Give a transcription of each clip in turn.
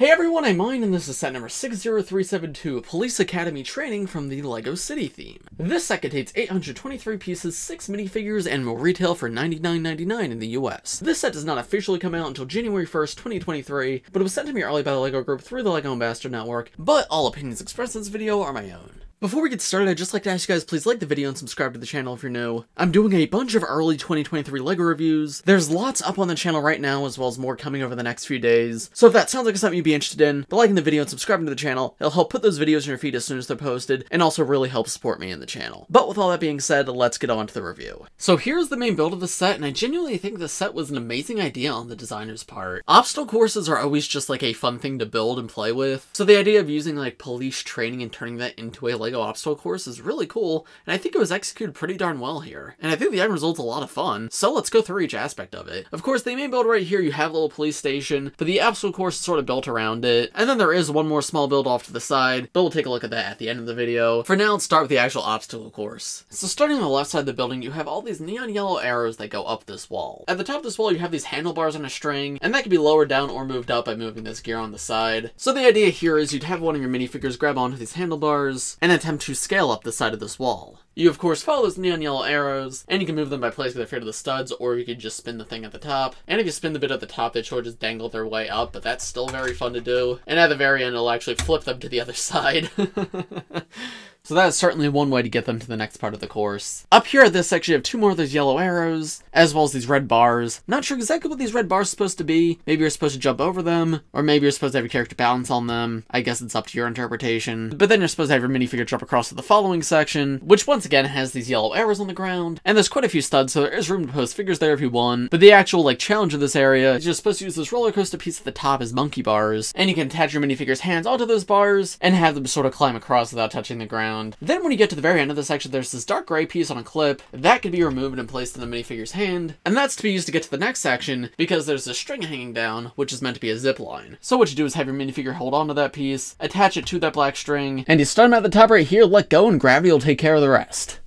Hey everyone, I'm Mine, and this is set number 60372, Police Academy Training from the LEGO City theme. This set contains 823 pieces, 6 minifigures, and will retail for $99.99 in the US. This set does not officially come out until January 1st, 2023, but it was sent to me early by the LEGO Group through the LEGO Ambassador Network, but all opinions expressed in this video are my own. Before we get started, I'd just like to ask you guys, please like the video and subscribe to the channel if you're new. I'm doing a bunch of early 2023 LEGO reviews. There's lots up on the channel right now, as well as more coming over the next few days. So if that sounds like something you'd be interested in, by liking the video and subscribing to the channel, it'll help put those videos in your feed as soon as they're posted, and also really help support me in the channel. But with all that being said, let's get on to the review. So here's the main build of the set, and I genuinely think the set was an amazing idea on the designer's part. Obstacle courses are always just like a fun thing to build and play with, so the idea of using like police training and turning that into a LEGO obstacle course is really cool, and I think it was executed pretty darn well here. And I think the end result's a lot of fun, so let's go through each aspect of it. Of course, the main build right here, you have a little police station, but the obstacle course is sort of built around it. And then there is one more small build off to the side, but we'll take a look at that at the end of the video. For now, let's start with the actual obstacle course. So starting on the left side of the building, you have all these neon yellow arrows that go up this wall. At the top of this wall, you have these handlebars on a string, and that can be lowered down or moved up by moving this gear on the side. So the idea here is you'd have one of your minifigures grab onto these handlebars and attempt to scale up the side of this wall. You of course follow those neon yellow arrows, and you can move them by placing their feet to the studs, or you can just spin the thing at the top. And if you spin the bit at the top, they sort of just dangle their way up, but that's still very fun to do. And at the very end, it'll actually flip them to the other side. So that is certainly one way to get them to the next part of the course. Up here at this section, you have two more of those yellow arrows, as well as these red bars. Not sure exactly what these red bars are supposed to be. Maybe you're supposed to jump over them, or maybe you're supposed to have your character balance on them. I guess it's up to your interpretation. But then you're supposed to have your minifigure jump across to the following section, which once again has these yellow arrows on the ground. And there's quite a few studs, so there is room to post figures there if you want. But the actual challenge of this area is you're supposed to use this roller coaster piece at the top as monkey bars, and you can attach your minifigure's hands onto those bars and have them sort of climb across without touching the ground. Then when you get to the very end of the section, there's this dark gray piece on a clip that can be removed and placed in the minifigure's hand, and that's to be used to get to the next section because there's a string hanging down, which is meant to be a zip line. So what you do is have your minifigure hold onto that piece, attach it to that black string, and you start them at the top right here, let go, and gravity will take care of the rest.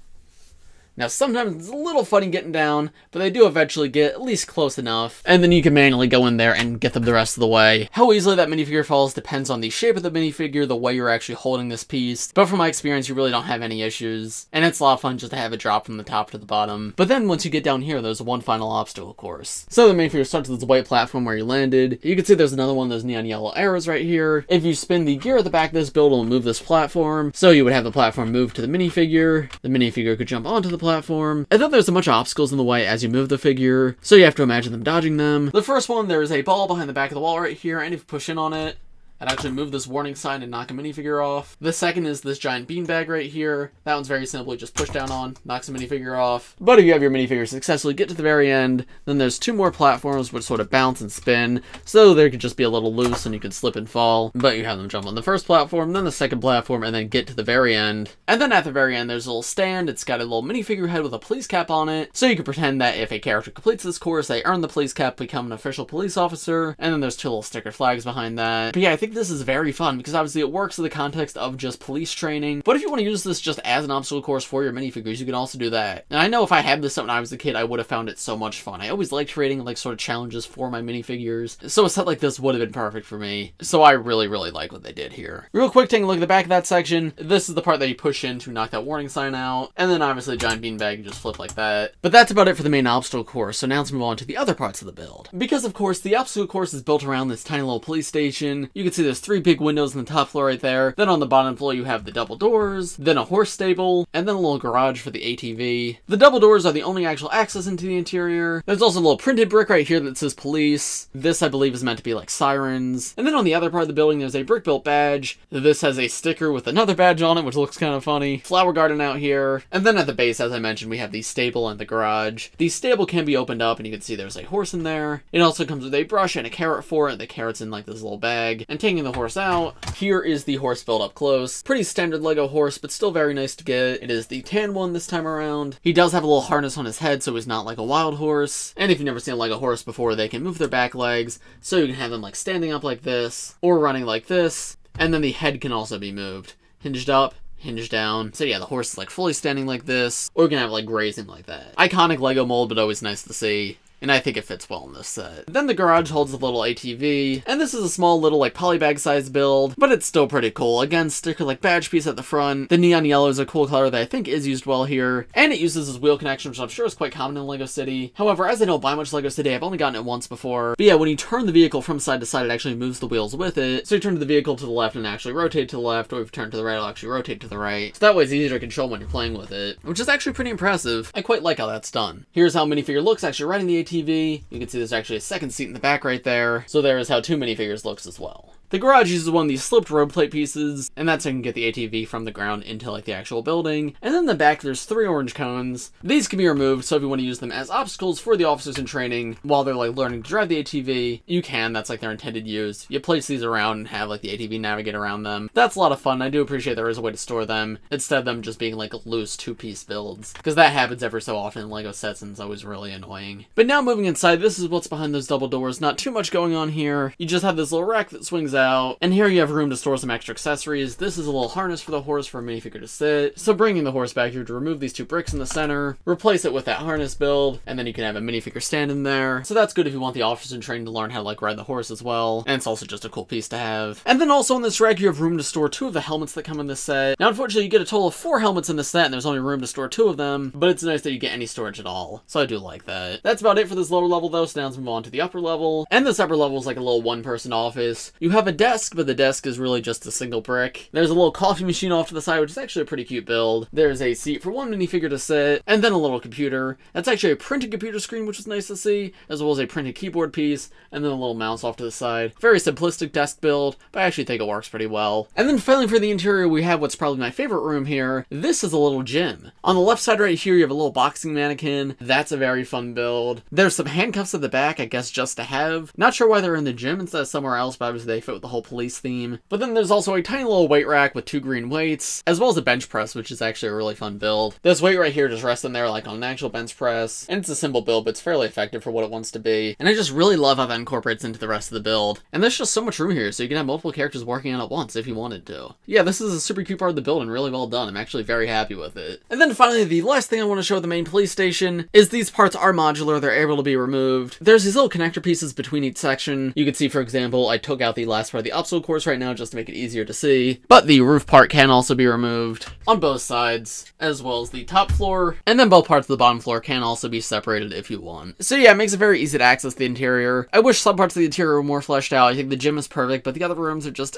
Now, sometimes it's a little funny getting down, but they do eventually get at least close enough, and then you can manually go in there and get them the rest of the way. How easily that minifigure falls depends on the shape of the minifigure, the way you're actually holding this piece, but from my experience, you really don't have any issues, and it's a lot of fun just to have it drop from the top to the bottom. But then once you get down here, there's one final obstacle course. So the minifigure starts with this white platform where you landed. You can see there's another one of those neon yellow arrows right here. If you spin the gear at the back of this build, it'll move this platform, so you would have the platform move to the minifigure could jump onto the platform, and then there's a bunch of obstacles in the way as you move the figure, so you have to imagine them dodging them. The first one, there's a ball behind the back of the wall right here, and if you push in on it, I'd actually move this warning sign and knock a minifigure off. The second is this giant beanbag right here. That one's very simple, you just push down on, knocks a minifigure off. But if you have your minifigure successfully get to the very end, then there's two more platforms which sort of bounce and spin, so they could just be a little loose and you could slip and fall. But you have them jump on the first platform, then the second platform, and then get to the very end. And then at the very end, there's a little stand. It's got a little minifigure head with a police cap on it, so you can pretend that if a character completes this course, they earn the police cap, become an official police officer, and then there's two little sticker flags behind that. But yeah, I think this is very fun, because obviously it works in the context of just police training, but if you want to use this just as an obstacle course for your minifigures, you can also do that. And I know if I had this when I was a kid, I would have found it so much fun. I always liked creating sort of challenges for my minifigures, so a set like this would have been perfect for me. So I really like what they did here. Real quick, taking a look at the back of that section, this is the part that you push in to knock that warning sign out, and then obviously giant beanbag, you just flip like that. But that's about it for the main obstacle course, so now let's move on to the other parts of the build. Because of course, the obstacle course is built around this tiny little police station. You can see there's three big windows on the top floor right there. Then on the bottom floor you have the double doors, then a horse stable, and then a little garage for the ATV. The double doors are the only actual access into the interior. There's also a little printed brick right here that says police. This I believe is meant to be like sirens. And then on the other part of the building there's a brick built badge. This has a sticker with another badge on it, which looks kind of funny. Flower garden out here. And then at the base, as I mentioned, we have the stable and the garage. The stable can be opened up and you can see there's a horse in there. It also comes with a brush and a carrot for it. The carrot's in like this little bag. And taking the horse out, here is the horse built up close. Pretty standard LEGO horse, but still very nice to get. It is the tan one this time around. He does have a little harness on his head, so he's not like a wild horse. And if you've never seen a LEGO horse before, they can move their back legs, so you can have them like standing up like this, or running like this, and then the head can also be moved. Hinged up, hinge down. So yeah, the horse is like fully standing like this, or you can have like grazing like that. Iconic LEGO mold, but always nice to see. and I think it fits well in this set. Then the garage holds a little ATV, and this is a small little like polybag sized build, but it's still pretty cool. Again, sticker like badge piece at the front. The neon yellow is a cool color that I think is used well here, and it uses this wheel connection, which I'm sure is quite common in LEGO City. However, as I don't buy much LEGO City, I've only gotten it once before. But yeah, when you turn the vehicle from side to side, it actually moves the wheels with it. So you turn the vehicle to the left and actually rotate to the left, or if you turn to the right, it'll actually rotate to the right. So that way it's easier to control when you're playing with it, which is actually pretty impressive. I quite like how that's done. Here's how minifigure looks actually riding the ATV. You can see there's actually a second seat in the back right there. So there is how two minifigures looks as well. The garage uses one of these slipped road plate pieces, and that's how you can get the ATV from the ground into like the actual building. And then in the back, there's 3 orange cones. These can be removed, so if you want to use them as obstacles for the officers in training while they're like learning to drive the ATV, you can. That's like their intended use. You place these around and have like the ATV navigate around them. That's a lot of fun. I do appreciate there is a way to store them instead of them just being like loose 2-piece builds, because that happens every so often in LEGO sets and it's always really annoying. But now moving inside, this is what's behind those double doors. Not too much going on here. You just have this little rack that swings out, and here you have room to store some extra accessories. This is a little harness for the horse for a minifigure to sit. So bringing the horse back here to remove these 2 bricks in the center, replace it with that harness build, and then you can have a minifigure stand in there. So that's good if you want the officers in training to learn how to like ride the horse as well. And it's also just a cool piece to have. And then also in this rack, you have room to store 2 of the helmets that come in this set. Now, unfortunately, you get a total of 4 helmets in this set, and there's only room to store 2 of them, but it's nice that you get any storage at all. So I do like that. That's about it for this lower level though, so now let's move on to the upper level. And this upper level is like a little 1-person office. You have a desk, but the desk is really just a single brick. There's a little coffee machine off to the side, which is actually a pretty cute build. There's a seat for 1 minifigure to sit, and then a little computer. That's actually a printed computer screen, which is nice to see, as well as a printed keyboard piece, and then a little mouse off to the side. Very simplistic desk build, but I actually think it works pretty well. And then finally for the interior, we have what's probably my favorite room here. This is a little gym. On the left side right here, you have a little boxing mannequin. That's a very fun build. There's some handcuffs at the back, I guess just to have. Not sure why they're in the gym instead of somewhere else, but obviously they fit with the whole police theme. But then there's also a tiny little weight rack with 2 green weights, as well as a bench press, which is actually a really fun build. This weight right here just rests in there like on an actual bench press, and it's a simple build, but it's fairly effective for what it wants to be. And I just really love how that incorporates into the rest of the build. And there's just so much room here, so you can have multiple characters working on it at once if you wanted to. Yeah, this is a super cute part of the build and really well done. I'm actually very happy with it. And then finally, the last thing I want to show at the main police station is these parts are modular. They're able to be removed. There's these little connector pieces between each section. You can see, for example, I took out the last part of the obstacle course right now just to make it easier to see, but the roof part can also be removed on both sides, as well as the top floor, and then both parts of the bottom floor can also be separated if you want. So yeah, it makes it very easy to access the interior. I wish some parts of the interior were more fleshed out. I think the gym is perfect, but the other rooms are just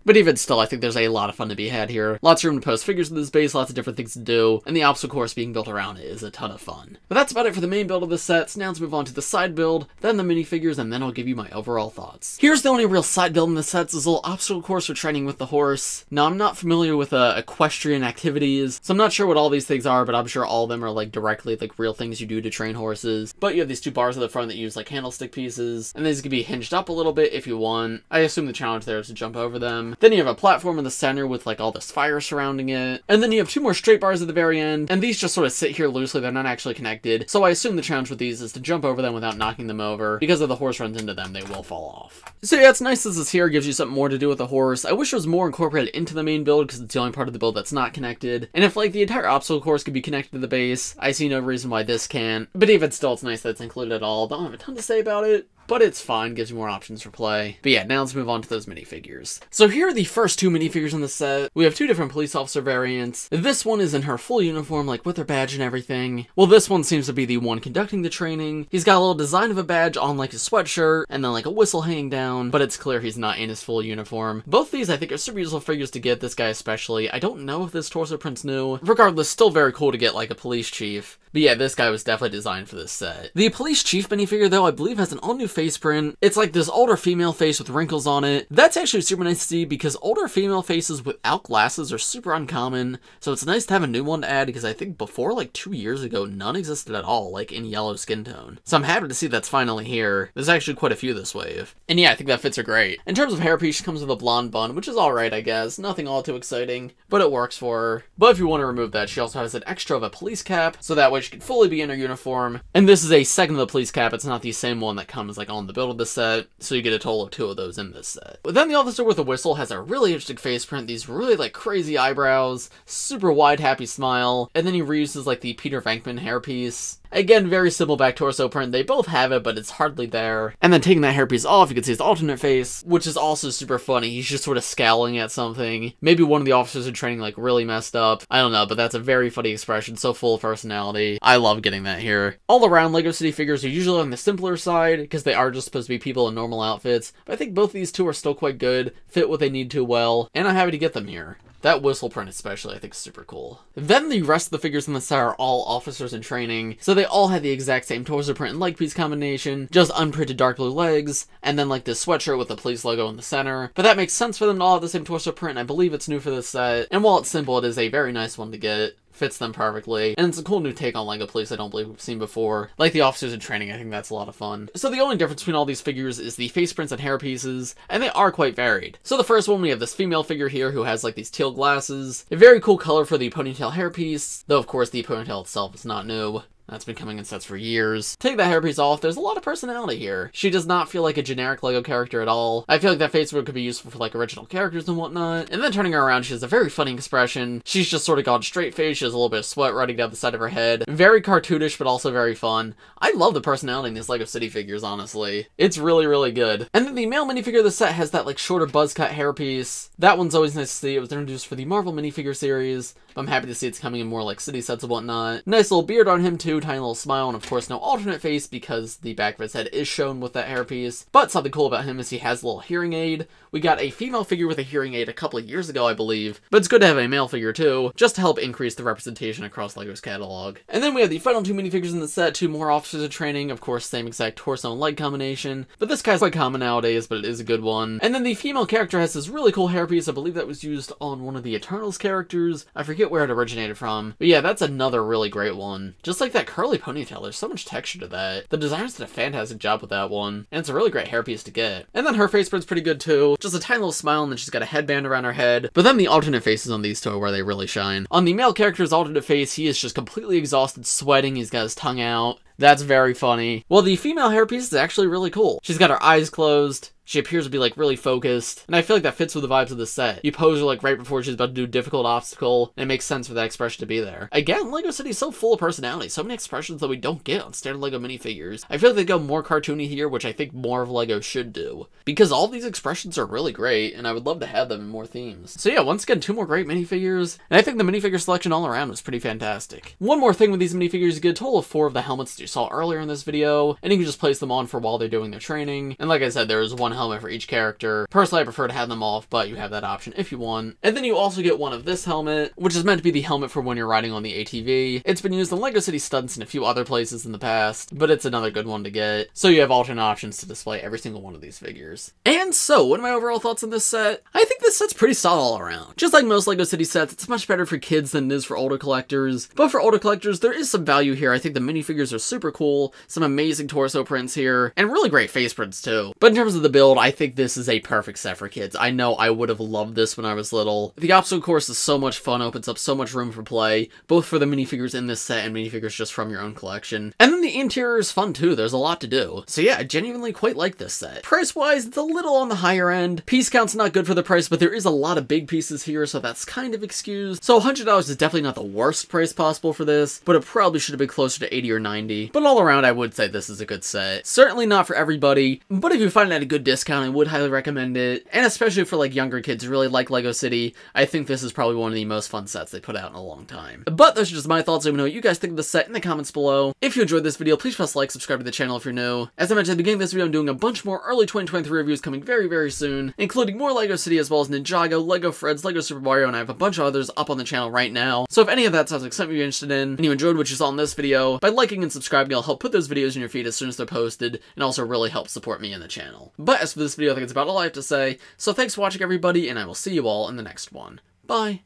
But even still, I think there's a lot of fun to be had here. Lots of room to post figures in this base, lots of different things to do, and the obstacle course being built around it is a ton of fun. But that's about it for the main build of the set, so now let's move on to the side build, then the minifigures, and then I'll give you my overall thoughts. Here's the only real side build in the set, is this little obstacle course for training with the horse. Now, I'm not familiar with equestrian activities, so I'm not sure what all these things are, but I'm sure all of them are like directly like real things you do to train horses. But you have these 2 bars at the front that use like handlestick pieces, and these can be hinged up a little bit if you want. I assume the challenge there is to jump over them. Then you have a platform in the center with like all this fire surrounding it, and then you have 2 more straight bars at the very end, and these just sort of sit here loosely. They're not actually connected, so I assume the challenge with these is to jump over them without knocking them over, because if the horse runs into them, they will fall off. So yeah, it's nice this is here, gives you something more to do with the horse. I wish it was more incorporated into the main build, because it's the only part of the build that's not connected. And if like the entire obstacle course could be connected to the base, I see no reason why this can't. But even still, it's nice that it's included at all. Don't have a ton to say about it, but it's fine, gives you more options for play. But yeah, now let's move on to those minifigures. So here are the first 2 minifigures in the set. We have 2 different police officer variants. This one is in her full uniform, like with her badge and everything. Well, this one seems to be the one conducting the training. He's got a little design of a badge on like his sweatshirt, and then like a whistle hanging down, but it's clear he's not in his full uniform. Both these I think are super useful figures to get, this guy especially. I don't know if this torso print's new. Regardless, still very cool to get like a police chief. But yeah, this guy was definitely designed for this set. The police chief minifigure, though, I believe has an all-new face print. It's like this older female face with wrinkles on it. That's actually super nice to see because older female faces without glasses are super uncommon. So it's nice to have a new one to add because I think before like 2 years ago, none existed at all, like in yellow skin tone. So I'm happy to see that's finally here. There's actually quite a few this wave. And yeah, I think that fits her great. In terms of hairpiece, she comes with a blonde bun, which is alright, I guess. Nothing all too exciting, but it works for her. But if you want to remove that, she also has an extra of a police cap, so that way she can fully be in her uniform. And this is a second of the police cap. It's not the same one that comes like on the build of the set, so you get a total of 2 of those in this set. But then the officer with a whistle has a really interesting face print, these really like crazy eyebrows, super wide happy smile, and then he reuses like the Peter Venkman hairpiece. Again, very simple back torso print. They both have it, but it's hardly there. And then taking that hairpiece off, you can see his alternate face, which is also super funny. He's just sort of scowling at something. Maybe one of the officers in training like really messed up. I don't know, but that's a very funny expression, so full of personality. I love getting that here. All around, LEGO City figures are usually on the simpler side, because they are just supposed to be people in normal outfits, but I think both these two are still quite good, fit what they need to well, and I'm happy to get them here. That whistle print especially I think is super cool. Then the rest of the figures in the set are all officers in training, so they all have the exact same torso print and leg piece combination, just unprinted dark blue legs, and then like this sweatshirt with the police logo in the center. But that makes sense for them to all have the same torso print, and I believe it's new for this set, and while it's simple, it is a very nice one to get. Fits them perfectly, and it's a cool new take on LEGO Police I don't believe we've seen before. Like the officers in training, I think that's a lot of fun. So the only difference between all these figures is the face prints and hair pieces, and they are quite varied. So the first one, we have this female figure here who has like these teal glasses, a very cool color for the ponytail hairpiece, though of course the ponytail itself is not new. That's been coming in sets for years. Take that hairpiece off, there's a lot of personality here. She does not feel like a generic LEGO character at all. I feel like that face could be useful for like original characters and whatnot. And then turning her around, she has a very funny expression. She's just sort of gone straight face, she has a little bit of sweat running down the side of her head. Very cartoonish, but also very fun. I love the personality in these LEGO City figures, honestly. It's really, really good. And then the male minifigure of the set has that like shorter buzz cut hairpiece. That one's always nice to see. It was introduced for the Marvel minifigure series. I'm happy to see it's coming in more like city sets and whatnot. Nice little beard on him too, tiny little smile, and of course no alternate face because the back of his head is shown with that hairpiece. But something cool about him is he has a little hearing aid. We got a female figure with a hearing aid a couple of years ago, I believe, but it's good to have a male figure too, just to help increase the representation across LEGO's catalog. And then we have the final two minifigures in the set, two more officers in training, of course same exact torso and leg combination, but this guy's quite common nowadays, but it is a good one. And then the female character has this really cool hairpiece. I believe that was used on one of the Eternals characters. I forget where it originated from, but yeah, that's another really great one. Just like that curly ponytail, there's so much texture to that. The designers did a fantastic job with that one, and it's a really great hairpiece to get. And then her face print's pretty good too. Just a tiny little smile, and then she's got a headband around her head. But then the alternate faces on these two are where they really shine. On the male character's alternate face, he is just completely exhausted, sweating, he's got his tongue out. That's very funny. Well, the female hairpiece is actually really cool. She's got her eyes closed. She appears to be like really focused, and I feel like that fits with the vibes of the set. You pose her like right before she's about to do a difficult obstacle, and it makes sense for that expression to be there. Again, LEGO City is so full of personality, so many expressions that we don't get on standard LEGO minifigures. I feel like they go more cartoony here, which I think more of LEGO should do, because all these expressions are really great, and I would love to have them in more themes. So yeah, once again, two more great minifigures, and I think the minifigure selection all around was pretty fantastic. One more thing with these minifigures, you get a total of 4 of the helmets that you saw earlier in this video, and you can just place them on for while they're doing their training. And like I said, there is one helmet for each character. Personally, I prefer to have them off, but you have that option if you want. And then you also get one of this helmet, which is meant to be the helmet for when you're riding on the ATV. It's been used in LEGO City Stunts and a few other places in the past, but it's another good one to get. So you have alternate options to display every single one of these figures. And so, what are my overall thoughts on this set? I think this set's pretty solid all around. Just like most LEGO City sets, it's much better for kids than it is for older collectors. But for older collectors, there is some value here. I think the minifigures are super cool, some amazing torso prints here, and really great face prints too. But in terms of the build, I think this is a perfect set for kids. I know I would have loved this when I was little. The obstacle course is so much fun, opens up so much room for play, both for the minifigures in this set and minifigures just from your own collection. And then the interior is fun too, there's a lot to do. So yeah, I genuinely quite like this set. Price-wise, it's a little on the higher end. Piece count's not good for the price, but there is a lot of big pieces here, so that's kind of excused. So $100 is definitely not the worst price possible for this, but it probably should have been closer to 80 or 90. But all around, I would say this is a good set. Certainly not for everybody, but if you find it at a good discount, I would highly recommend it. And especially for like younger kids who really like LEGO City, I think this is probably one of the most fun sets they put out in a long time. But those are just my thoughts. Let me know what you guys think of the set in the comments below. If you enjoyed this video, please press like, subscribe to the channel if you're new. As I mentioned at the beginning of this video, I'm doing a bunch more early 2023 reviews coming very, very soon, including more LEGO City as well as Ninjago, LEGO Fred's, LEGO Super Mario, and I have a bunch of others up on the channel right now. So if any of that sounds like something you're interested in, and you enjoyed what you saw in this video, by liking and subscribing, I'll help put those videos in your feed as soon as they're posted, and also really help support me in the channel. But as for this video, I think it's about all I have to say, so thanks for watching everybody, and I will see you all in the next one. Bye!